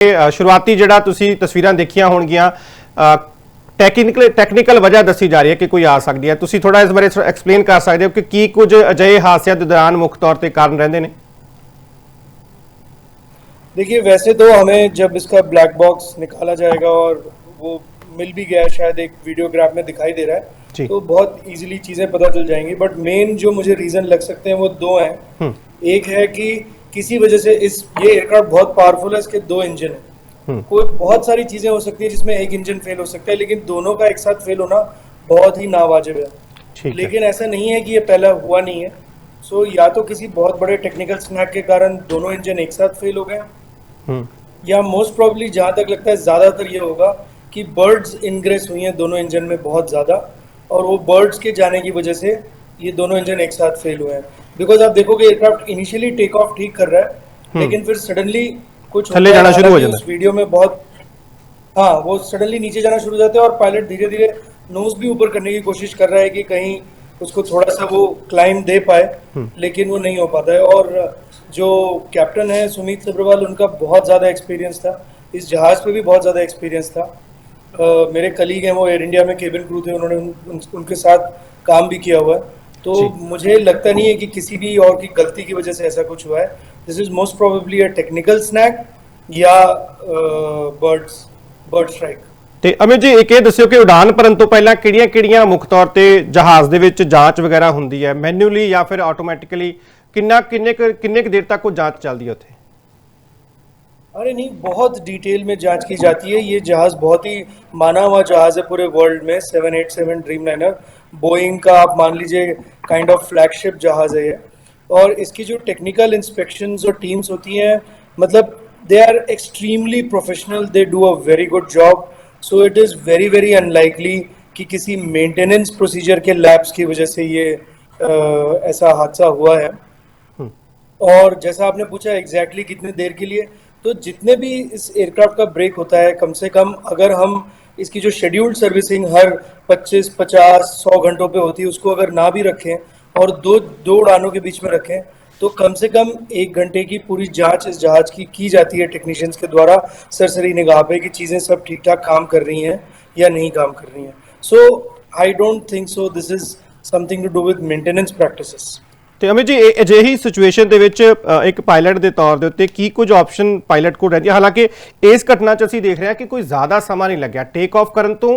शुरुआती जिहड़ा तुसीं तस्वीरां देखियां होणगियां टैक्नीकल वजह दसी जा रही है कि कोई आ सकती है। तुसीं थोड़ा इस बारे एक्सप्लेन कर सकते हो कि की कुछ अजिहे हादसियां दे दौरान मुख्य तौर पर कारण रहिंदे ने? देखिए, वैसे तो हमें जब इसका ब्लैक बॉक्स निकाला जाएगा और वो मिल भी गया है, शायद एक वीडियोग्राफ में दिखाई दे रहा है, जी। तो बहुत इजीली चीज़ें पता चल जाएंगी। बट मेन जो मुझे रीज़न लग सकते हैं वो दो हैं। एक है कि किसी वजह से ये एयरक्राफ्ट बहुत पावरफुल है, इसके दो इंजन हैं। कोई बहुत सारी चीज़ें हो सकती है जिसमें एक इंजन फेल हो सकता है, लेकिन दोनों का एक साथ फेल होना बहुत ही नावाजिब है। ठीक है। लेकिन ऐसा नहीं है कि ये पहला हुआ नहीं है। सो या तो किसी बहुत बड़े टेक्निकल स्नैक के कारण दोनों इंजन एक साथ फेल हो गए, या मोस्ट प्रोबेबली जहां तक लगता है ज्यादातर ये होगा कि बर्ड्स इनग्रेस हुई हैं दोनों इंजन में बहुत ज्यादा, और वो बर्ड्स के जाने की वजह से ये दोनों इंजन एक साथ फेल हुए हैं। बिकॉज आप देखोगे एयरक्राफ्ट इनिशियली टेक ऑफ ठीक कर रहा है, लेकिन फिर सडनली कुछ थल्ले जाना शुरू हो जाता उस वीडियो में बहुत, हाँ, वो सडनली नीचे जाना शुरू हो जाते हैं और पायलट धीरे धीरे नोज भी ऊपर करने की कोशिश कर रहा है कि कहीं उसको थोड़ा सा वो क्लाइम दे पाए, लेकिन वो नहीं हो पाता है। और जो कैप्टन है सुमित सब्रवाल, उनका बहुत ज़्यादा एक्सपीरियंस था, इस जहाज़ पे भी बहुत ज़्यादा एक्सपीरियंस था। मेरे कलीग हैं, वो एयर इंडिया में केबिन क्रू थे, उन्होंने उनके साथ काम भी किया हुआ है। तो मुझे लगता नहीं है कि किसी भी और की गलती की वजह से ऐसा कुछ हुआ है। This is most probably a technical snag या बर्ड स्ट्राइक। ਤੇ ਅਮਿਤ ਜੀ ਇੱਕ ਇਹ ਦੱਸਿਓ ਕਿ ਉਡਾਨ ਭਰਨ ਤੋਂ ਪਹਿਲਾਂ ਕਿਹੜੀਆਂ ਮੁੱਖ ਤੌਰ ਤੇ ਜਹਾਜ਼ ਦੇ ਵਿੱਚ ਜਾਂਚ ਵਗੈरह ਹੁੰਦੀ ਹੈ, ਮੈਨੂਅਲੀ ਜਾਂ ਫਿਰ ਆਟੋਮੈਟਿਕਲੀ? ਕਿੰਨੇ देर तक वो जांच चलती है उत्थे? अरे नहीं, बहुत डिटेल में जांच की जाती है। ये जहाज़ बहुत ही माना हुआ जहाज़ है पूरे वर्ल्ड में, 787 ड्रीमलाइनर, बोइंग का आप मान लीजिए काइंड ऑफ फ्लैगशिप जहाज़ है ये। और इसकी जो टेक्निकल इंस्पेक्शंस और टीम्स होती हैं, मतलब they are extremely professional, they do a very good job. So it is very very unlikely कि किसी मेंटेनेंस प्रोसीजर के लैब्स की वजह से ये ऐसा हादसा हुआ है। और जैसा आपने पूछा एग्जैक्टली कितने देर के लिए, तो जितने भी इस एयरक्राफ्ट का ब्रेक होता है, कम से कम अगर हम इसकी जो शेड्यूल्ड सर्विसिंग हर 25, 50, 100 घंटों पे होती है, उसको अगर ना भी रखें और दो उड़ानों के बीच में रखें, तो कम से कम 1 घंटे की पूरी जांच इस जहाज की जाती है टेक्नीशियंस के द्वारा सरसरी निगाह पे कि चीज़ें सब ठीक ठाक काम कर रही हैं या नहीं काम कर रही हैं। So I don't think so this is something to do with maintenance practices. ਤੇ ਅਮਿਤ ਜੀ ਅਜਿਹੀ ਸਿਚੁਏਸ਼ਨ ਦੇ ਵਿੱਚ ਇੱਕ ਪਾਇਲਟ ਦੇ ਤੌਰ ਦੇ ਉੱਤੇ ਕੀ ਕੁਝ ਆਪਸ਼ਨ ਪਾਇਲਟ ਕੋਲ ਰਹਿੰਦੀ ਹੈ? ਹਾਲਾਂਕਿ ਇਸ ਘਟਨਾ 'ਚ ਅਸੀਂ ਦੇਖ ਰਹੇ ਹਾਂ ਕਿ ਕੋਈ ਜ਼ਿਆਦਾ ਸਮਾਂ ਨਹੀਂ ਲੱਗਿਆ, ਟੇਕ ਆਫ ਕਰਨ ਤੋਂ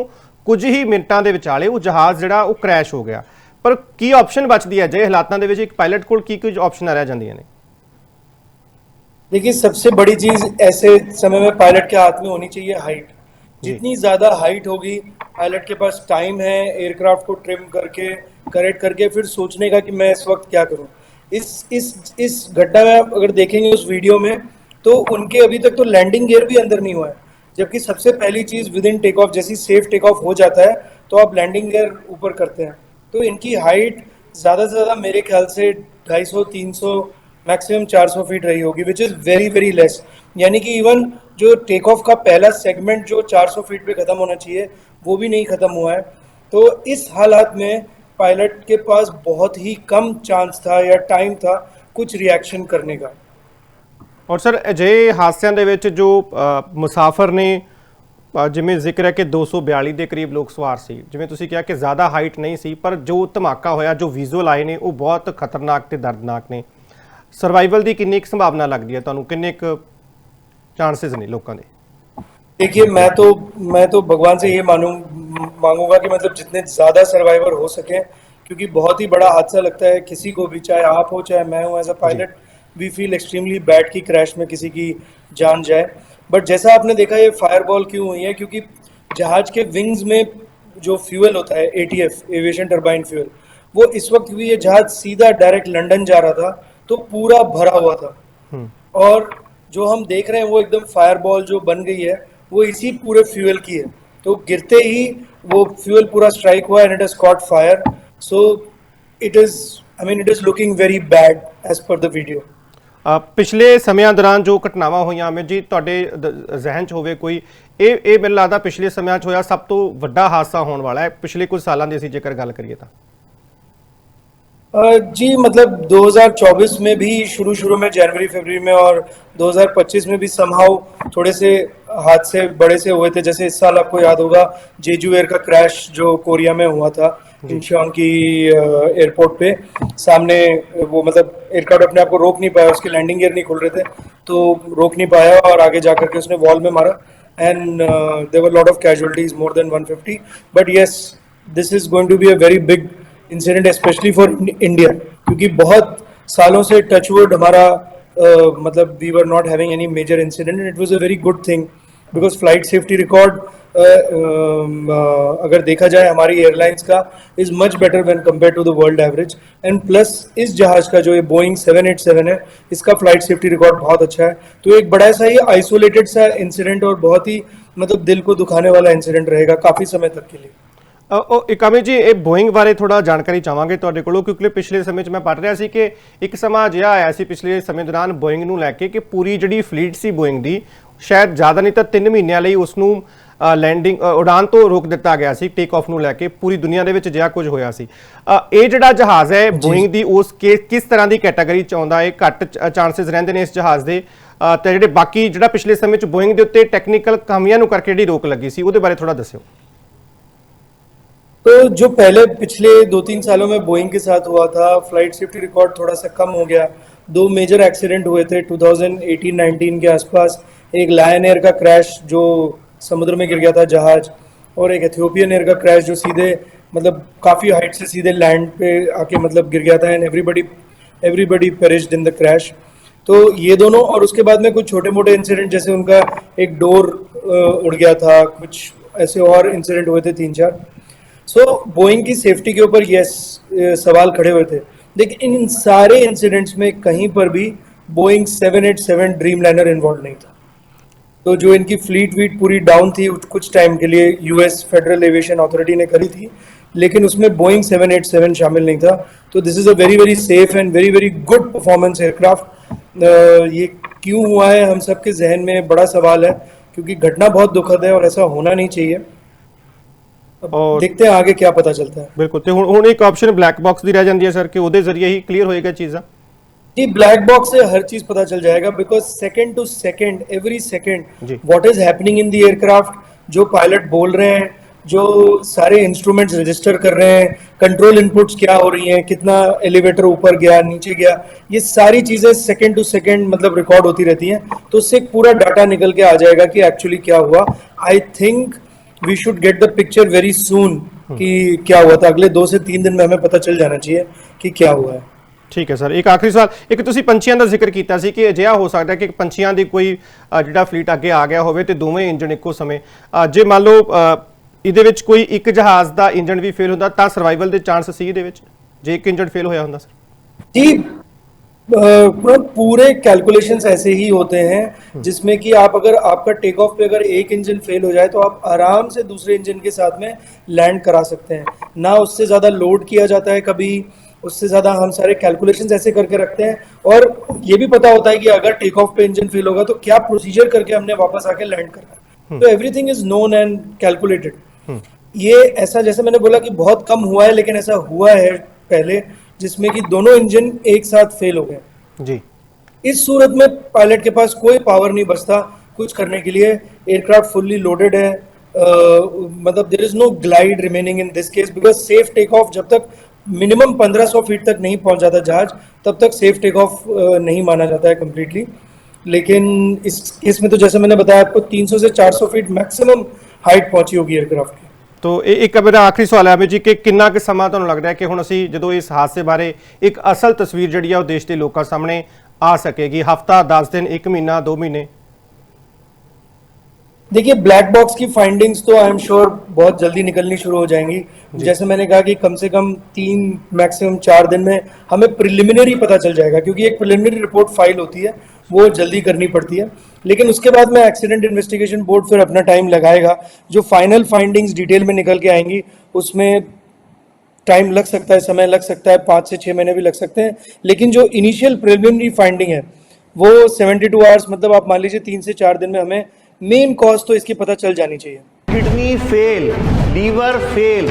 ਕੁਝ ਹੀ ਮਿੰਟਾਂ ਦੇ ਵਿਚਾਲੇ ਉਹ ਜਹਾਜ਼ ਜਿਹੜਾ ਉਹ ਕ੍ਰੈਸ਼ ਹੋ ਗਿਆ। ਪਰ ਕੀ ਆਪਸ਼ਨ ਬਚਦੀ ਹੈ ਅਜਿਹੇ ਹਾਲਾਤਾਂ ਦੇ ਵਿੱਚ ਇੱਕ ਪਾਇਲਟ ਕੋਲ? ਕੀ ਕੁਝ ਆਪਸ਼ਨਾਂ ਰਹਿ ਜਾਂਦੀਆਂ ਨੇ? देखिए, सबसे बड़ी चीज ऐसे समय में पायलट के हाथ में होनी चाहिए हाइट। जितनी ज्यादा हाइट होगी, पायलट के पास टाइम है एयरक्राफ्ट को ट्रिम करके करेक्ट करके फिर सोचने का कि मैं इस वक्त क्या करूं। इस घटना में अगर देखेंगे उस वीडियो में, तो उनके अभी तक तो लैंडिंग गियर भी अंदर नहीं हुआ है, जबकि सबसे पहली चीज विद इन टेक ऑफ, जैसी सेफ टेक ऑफ हो जाता है तो आप लैंडिंग गियर ऊपर करते हैं। तो इनकी हाइट ज्यादा से ज्यादा मेरे ख्याल से 250, 300, मैक्सिमम 400 फीट रही होगी, which is very very less. यानी कि इवन जो टेक ऑफ का पहला सेगमेंट जो 400 फीट पे ख़त्म होना चाहिए, वो भी नहीं ख़त्म हुआ है। तो इस हालात में पायलट के पास बहुत ही कम चांस था या टाइम था कुछ रिएक्शन करने का। और सर अजिहे हादसिਆਂ ਦੇ ਵਿੱਚ जो मुसाफर ने, जिमें जिक्र है कि 242 के करीब लोग सवार सी, जिमें तुसीं कहा कि ज़्यादा हाइट नहीं सी, पर जो धमाका होया, जो विजुअल आए ने, वो बहुत खतरनाक ते दर्दनाक ने। सर्वाइवल की कितनी संभावना लगती है तुहानूं? किन्ने चांसेस ने लोगों के? देखिए, मैं तो भगवान से ये मांगूंगा कि मतलब जितने ज़्यादा सर्वाइवर हो सके, क्योंकि बहुत ही बड़ा हादसा लगता है किसी को भी, चाहे आप हो चाहे मैं हूँ। As a pilot we feel extremely bad कि क्रैश में किसी की जान जाए। बट जैसा आपने देखा, ये फायरबॉल क्यों हुई है? क्योंकि जहाज के विंग्स में जो फ्यूल होता है, ATF, एविएशन टर्बाइन फ्यूल, वो इस वक्त भी ये जहाज सीधा डायरेक्ट लंदन जा रहा था, तो पूरा भरा हुआ था। और जो हम देख रहे हैं वो एकदम फायरबॉल जो बन गई है, वो इसी पूरे फ्यूल की है। तो गिरते ही वो फ्यूल पूरा स्ट्राइक हुआ and it has caught fire. So it is looking very bad as per the video. पिछले समय दौरान जो घटनावां होईयां, अमित जी तुहाडे जहन च होवे कोई, ये मैनूं लगदा पिछले समय च होया सब तो वड्डा हादसा होने वाला है पिछले कुछ सालों की असीं जेकर गल करिए तां? जी मतलब 2024 में भी शुरू में जनवरी फरवरी में और 2025 में भी समहाउ थोड़े से हादसे बड़े से हुए थे। जैसे इस साल आपको याद होगा जेजू एयर का क्रैश जो कोरिया में हुआ था, जी। इंचियोन की एयरपोर्ट पे सामने। वो मतलब एयरक्राफ्ट अपने आप को रोक नहीं पाया, उसके लैंडिंग गियर नहीं खुल रहे थे तो रोक नहीं पाया और आगे जाकर के उसने वॉल में मारा and there were lot of casualties, more than 150। But yes, this is going to be a very big incident specially for India, क्योंकि बहुत सालों से टचवुड हमारा मतलब we were not having any major incident and it was a very good thing because flight safety record अगर देखा जाए हमारी एयरलाइंस का is much better when compare to the world average. And plus इस जहाज का जो ये बोइंग 787 है, इसका फ्लाइट सेफ्टी रिकॉर्ड बहुत अच्छा है। तो एक बड़ा सा ये आइसोलेटेड सा इंसिडेंट और बहुत ही मतलब दिल को दुखाने वाला इंसिडेंट रहेगा काफी समय तक के लिए। ਇਕਾਮੇ ਜੀ, ਇਹ ਬੋਇੰਗ ਬਾਰੇ ਥੋੜਾ ਜਾਣਕਾਰੀ ਚਾਹਾਂਗੇ ਤੁਹਾਡੇ ਕੋਲੋਂ, ਕਿਉਂਕਿ ਪਿਛਲੇ ਸਮੇਂ 'ਚ ਮੈਂ ਪੜ੍ਹ ਰਿਹਾ ਸੀ ਕਿ ਇੱਕ ਸਮਾਂ ਅਜਿਹਾ ਆਇਆ ਸੀ ਪਿਛਲੇ ਸਮੇਂ ਦੌਰਾਨ ਬੋਇੰਗ ਨੂੰ ਲੈ ਕੇ ਕਿ ਪੂਰੀ ਜਿਹੜੀ ਫਲੀਟ ਸੀ ਬੋਇੰਗ ਦੀ, ਸ਼ਾਇਦ ਜ਼ਿਆਦਾ ਨਹੀਂ ਤਾਂ 3 ਮਹੀਨਿਆਂ ਲਈ ਉਸ ਨੂੰ ਲੈਂਡਿੰਗ ਉਡਾਨ ਤੋਂ ਰੋਕ ਦਿੱਤਾ ਗਿਆ ਸੀ, ਟੇਕ ਆਫ ਨੂੰ ਲੈ ਕੇ। ਪੂਰੀ ਦੁਨੀਆ ਦੇ ਵਿੱਚ ਅਜਿਹਾ ਕੁਝ ਹੋਇਆ ਸੀ। ਇਹ ਜਿਹੜਾ ਜਹਾਜ਼ ਹੈ ਬੋਇੰਗ ਦੀ, ਉਸ ਕਿਸ ਤਰ੍ਹਾਂ ਦੀ ਕੈਟਾਗਰੀ 'ਚ ਆਉਂਦਾ ਹੈ? ਘੱਟ ਚਾਂਸਸ ਰਹਿੰਦੇ ਨੇ ਇਸ ਜਹਾਜ਼ ਦੇ, ਤੇ ਜਿਹੜੇ ਬਾਕੀ ਜਿਹੜਾ ਪਿਛਲੇ ਸਮੇਂ 'ਚ ਬੋਇੰਗ ਦੇ ਉੱਤੇ ਟੈਕਨੀਕਲ ਖਾਮੀਆਂ ਨੂੰ ਕਰਕੇ ਜਿਹੜੀ ਰੋਕ ਲੱਗੀ ਸੀ ਉਹਦੇ ਬਾਰੇ ਥੋੜਾ ਦੱਸਿਓ। तो जो पहले पिछले 2-3 सालों में बोइंग के साथ हुआ था, फ्लाइट सेफ्टी रिकॉर्ड थोड़ा सा कम हो गया। 2 मेजर एक्सीडेंट हुए थे 2018-19 के आसपास। एक लायन एयर का क्रैश जो समुद्र में गिर गया था जहाज, और एक एथियोपियन एयर का क्रैश जो सीधे मतलब काफ़ी हाइट से सीधे लैंड पे आके मतलब गिर गया था and everybody perished in the crash. तो ये दोनों, और उसके बाद में कुछ छोटे मोटे इंसिडेंट जैसे उनका एक डोर उड़ गया था, कुछ ऐसे और इंसिडेंट हुए थे 3-4। सो बोइंग की सेफ्टी के ऊपर यस सवाल खड़े हुए थे, लेकिन इन सारे इंसिडेंट्स में कहीं पर भी बोइंग 787 ड्रीमलाइनर इन्वॉल्व नहीं था। तो जो इनकी फ्लीट वीट पूरी डाउन थी कुछ टाइम के लिए, यूएस फेडरल एविएशन अथॉरिटी ने करी थी, लेकिन उसमें बोइंग 787 शामिल नहीं था। तो this is a very very safe and very very good performance aircraft. ये क्यों हुआ है हम सबके जहन में बड़ा सवाल है, क्योंकि घटना बहुत दुखद है और ऐसा होना नहीं चाहिए। और देखते हैं आगे क्या पता चलता है। ਬਿਲਕੁਲ। ਤੇ ਹੁਣ ਇੱਕ ਆਪਸ਼ਨ ਬਲੈਕ ਬਾਕਸ ਦੀ ਰਹਿ ਜਾਂਦੀ ਹੈ ਸਰ, ਕਿ ਉਹਦੇ ਜ਼ਰੀਏ ਹੀ ਕਲੀਅਰ ਹੋਏਗਾ ਚੀਜ਼ਾਂ। जी, ब्लैक बॉक्स से हर चीज पता चल जाएगा because second to second, every second जी। What is happening in the aircraft, जो पायलट बोल रहे हैं, जो सारे इंस्ट्रूमेंट्स रजिस्टर कर रहे हैं, कंट्रोल इनपुट्स क्या हो रही हैं, कितना एलिवेटर ऊपर गया नीचे गया, ये सारी चीजें सेकंड टू सेकंड मतलब रिकॉर्ड होती रहती हैं। तो उससे एक पूरा डाटा निकल के आ जाएगा कि एक्चुअली क्या हुआ। I think we should get the picture very soon कि क्या हुआ था। अगले 2 से 3 दिन में हमें पता चल जाना चाहिए कि क्या हुआ है। ਠੀਕ ਹੈ ਸਰ, ਇੱਕ ਆਖਰੀ ਸਵਾਲ। ਇੱਕ ਤੁਸੀਂ ਪੰਛੀਆਂ ਦਾ ਜ਼ਿਕਰ ਕੀਤਾ ਸੀ ਕਿ ਅਜਿਹਾ ਹੋ ਸਕਦਾ ਕਿ ਪੰਛੀਆਂ ਦੀ ਕੋਈ ਜਿਹੜਾ ਫਲੀਟ ਅੱਗੇ ਆ ਗਿਆ ਹੋਵੇ ਤੇ ਦੋਵੇਂ ਇੰਜਣ ਇੱਕੋ ਸਮੇਂ, ਜੇ ਮੰਨ ਲਓ ਇਹਦੇ ਵਿੱਚ ਕੋਈ ਇੱਕ ਜਹਾਜ਼ ਦਾ ਇੰਜਣ ਵੀ ਫੇਲ ਹੁੰਦਾ ਤਾਂ ਸਰਵਾਈਵਲ ਦੇ ਚਾਂਸ ਸੀ ਇਹਦੇ ਵਿੱਚ, ਜੇ ਇੱਕ ਇੰਜਣ ਫੇਲ ਹੋਇਆ ਹੁੰਦਾ ਸਰ? जी, पूरे कैलकुलेशंस ऐसे ही होते हैं जिसमें कि आप अगर आपका टेक ऑफ पे अगर एक इंजन फेल हो जाए तो आप आराम से दूसरे इंजन के साथ में लैंड करा सकते हैं। ना उससे ज़्यादा लोड किया जाता है कभी, उससे ज़्यादा हम सारे कैलकुलेशंस ऐसे करके रखते हैं। और ये भी पता होता है कि अगर टेक ऑफ पे इंजन फेल होगा तो क्या प्रोसीजर करके हमने वापस आके लैंड करना है। तो everything is known and calculated. ये ऐसा, जैसे मैंने बोला कि बहुत कम हुआ है, लेकिन ऐसा हुआ है पहले जिसमें कि दोनों इंजन एक साथ फेल हो गए जी। इस सूरत में पायलट के पास कोई पावर नहीं बचता कुछ करने के लिए। एयरक्राफ्ट फुल्ली लोडेड है, मतलब there is no glide remaining in this case because safe take off जब तक मिनिमम 1500 फीट तक नहीं पहुंच जाता जहाज, तब तक सेफ टेक ऑफ नहीं माना जाता है कंप्लीटली। लेकिन इस केस में तो जैसे मैंने बताया आपको 300 से 400 फीट मैक्सिमम हाइट पहुंची होगी एयरक्राफ्ट की। ਤੋ ਇਹ ਇੱਕ ਮੇਰਾ ਆਖਰੀ ਸਵਾਲ ਹੈ ਜੀ ਕਿ ਕਿੰਨਾ ਕੁ ਸਮਾਂ ਤੁਹਾਨੂੰ ਲੱਗਦਾ ਹੈ ਕਿ ਹੁਣ ਅਸੀਂ ਜਦੋਂ ਇਸ ਹਾਦਸੇ ਬਾਰੇ ਇੱਕ ਅਸਲ ਤਸਵੀਰ ਜਿਹੜੀ ਆ ਉਹ ਦੇਸ਼ ਦੇ ਲੋਕਾਂ ਸਾਹਮਣੇ ਆ ਸਕੇਗੀ? ਹਫਤਾ, 10 ਦਿਨ, 1 ਮਹੀਨਾ, 2 ਮਹੀਨੇ? देखिए, ब्लैक बॉक्स की फाइंडिंग्स तो आई एम श्योर बहुत जल्दी निकलनी शुरू हो जाएंगी। जैसे मैंने कहा कि कम से कम 3 मैक्सिमम 4 दिन में हमें प्रिलिमिनरी पता चल जाएगा, क्योंकि एक प्रिलिमिनरी रिपोर्ट फाइल होती है, वो जल्दी करनी पड़ती है। लेकिन उसके बाद में एक्सीडेंट इन्वेस्टिगेशन बोर्ड फिर अपना टाइम लगाएगा। जो फाइनल फाइंडिंग्स डिटेल में निकल के आएंगी उसमें टाइम लग सकता है, समय लग सकता है, 5 से 6 महीने भी लग सकते हैं। लेकिन जो इनिशियल प्रिलिमिनरी फाइंडिंग है वो 72 आवर्स, मतलब आप मान लीजिए 3 से 4 दिन में हमें मेन कॉज तो इसकी पता चल जानी चाहिए। Kidney fail, liver fail,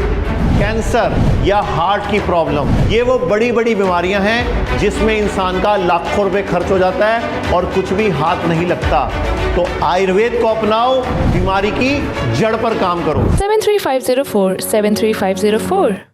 cancer या हार्ट की प्रॉब्लम, ये वो बड़ी बड़ी बीमारियां हैं जिसमें इंसान का लाखों रुपए खर्च हो जाता है और कुछ भी हाथ नहीं लगता। तो आयुर्वेद को अपनाओ, बीमारी की जड़ पर काम करो। 73504 73504